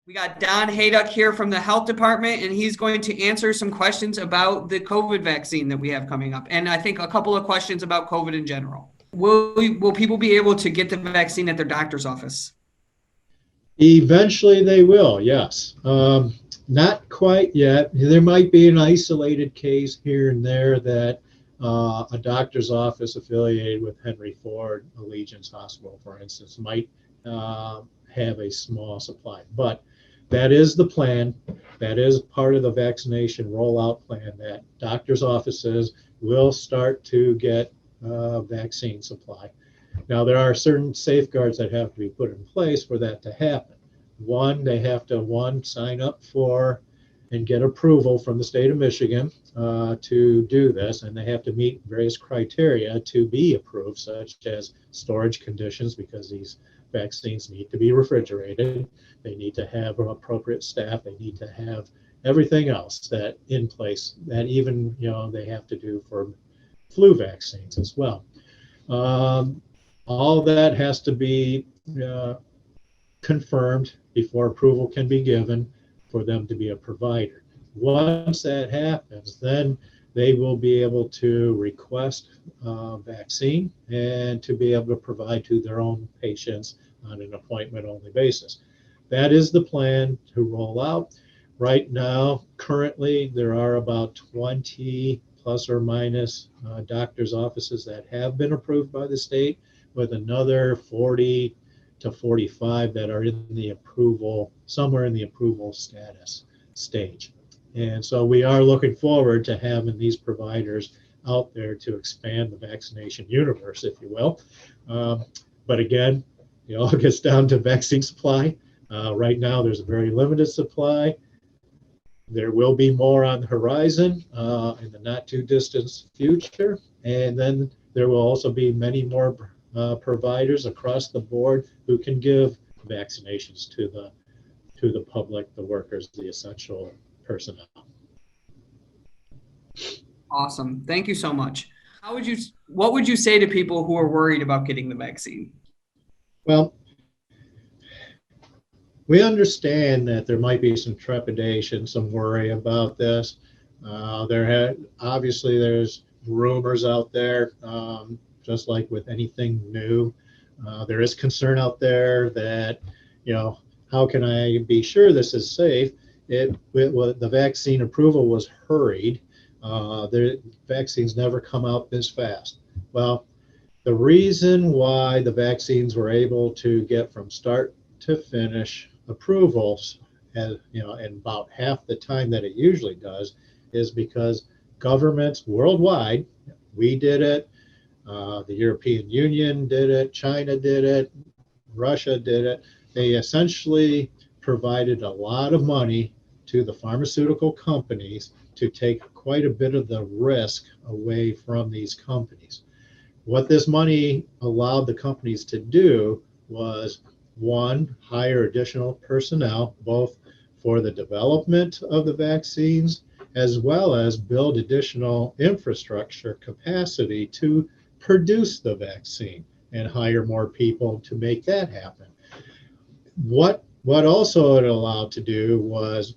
We got Don Hayduk here from the health department, and he's going to answer some questions about the COVID vaccine that we have coming up. And I think a couple of questions about COVID in general. Will people be able to get the vaccine at their doctor's office? Eventually they will, yes. Not quite yet. There might be an isolated case here and there that a doctor's office affiliated with Henry Ford Allegiance Hospital, for instance, might have a small supply. But that is the plan. That is part of the vaccination rollout plan, that doctors' offices will start to get vaccine supply. Now, there are certain safeguards that have to be put in place for that to happen. One, they have to, sign up for and get approval from the state of Michigan to do this, and they have to meet various criteria to be approved, such as storage conditions, because these vaccines need to be refrigerated. They need to have appropriate staff. They need to have everything else that in place that even they have to do for flu vaccines as well. All that has to be confirmed before approval can be given for them to be a provider. Once that happens, then they will be able to request vaccine and to be able to provide to their own patients on an appointment-only basis. That is the plan to roll out. Right now, currently, there are about 20 plus or minus doctors' offices that have been approved by the state, with another 40 to 45 that are in the approval, somewhere in the approval status stage. And so we are looking forward to having these providers out there to expand the vaccination universe, if you will. But again, it all gets down to vaccine supply. Right now, there's a very limited supply. There will be more on the horizon in the not too distant future. And then there will also be many more providers across the board who can give vaccinations to the public, the workers, the essential personnel. Awesome. Thank you so much. What would you say to people who are worried about getting the vaccine? Well, we understand that there might be some trepidation, some worry about this. Obviously there's rumors out there, just like with anything new. There is concern out there that, how can I be sure this is safe? The vaccine approval was hurried. The vaccines never come out this fast. Well, the reason why the vaccines were able to get from start to finish approvals, in about half the time that it usually does, is because governments worldwide, we did it, the European Union did it, China did it, Russia did it. They essentially provided a lot of money to the pharmaceutical companies to take quite a bit of the risk away from these companies. What this money allowed the companies to do was, one, hire additional personnel, both for the development of the vaccines, as well as build additional infrastructure capacity to produce the vaccine and hire more people to make that happen. What also it allowed to do was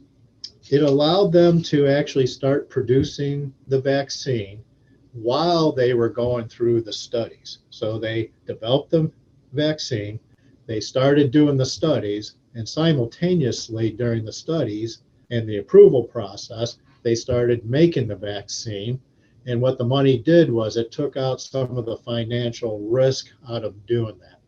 it allowed them to actually start producing the vaccine while they were going through the studies. So they developed the vaccine, they started doing the studies, and simultaneously during the studies and the approval process, they started making the vaccine. And what the money did was it took out some of the financial risk out of doing that.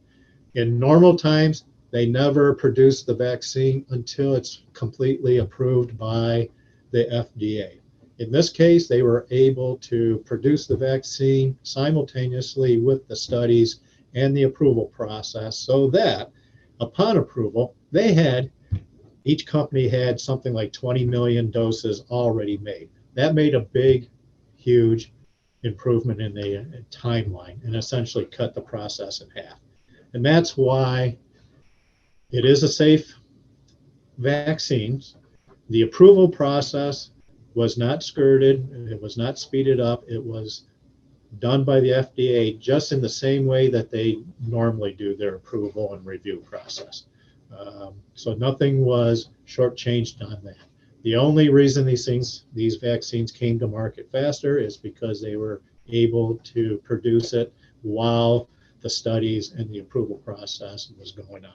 In normal times, they never produce the vaccine until it's completely approved by the FDA. In this case, they were able to produce the vaccine simultaneously with the studies and the approval process, so that upon approval, each company had something like 20 million doses already made. That made a big, huge improvement in the timeline and essentially cut the process in half. And that's why it is a safe vaccine. The approval process was not skirted, it was not speeded up, it was done by the FDA just in the same way that they normally do their approval and review process. So nothing was shortchanged on that. The only reason these vaccines came to market faster is because they were able to produce it while the studies and the approval process was going on.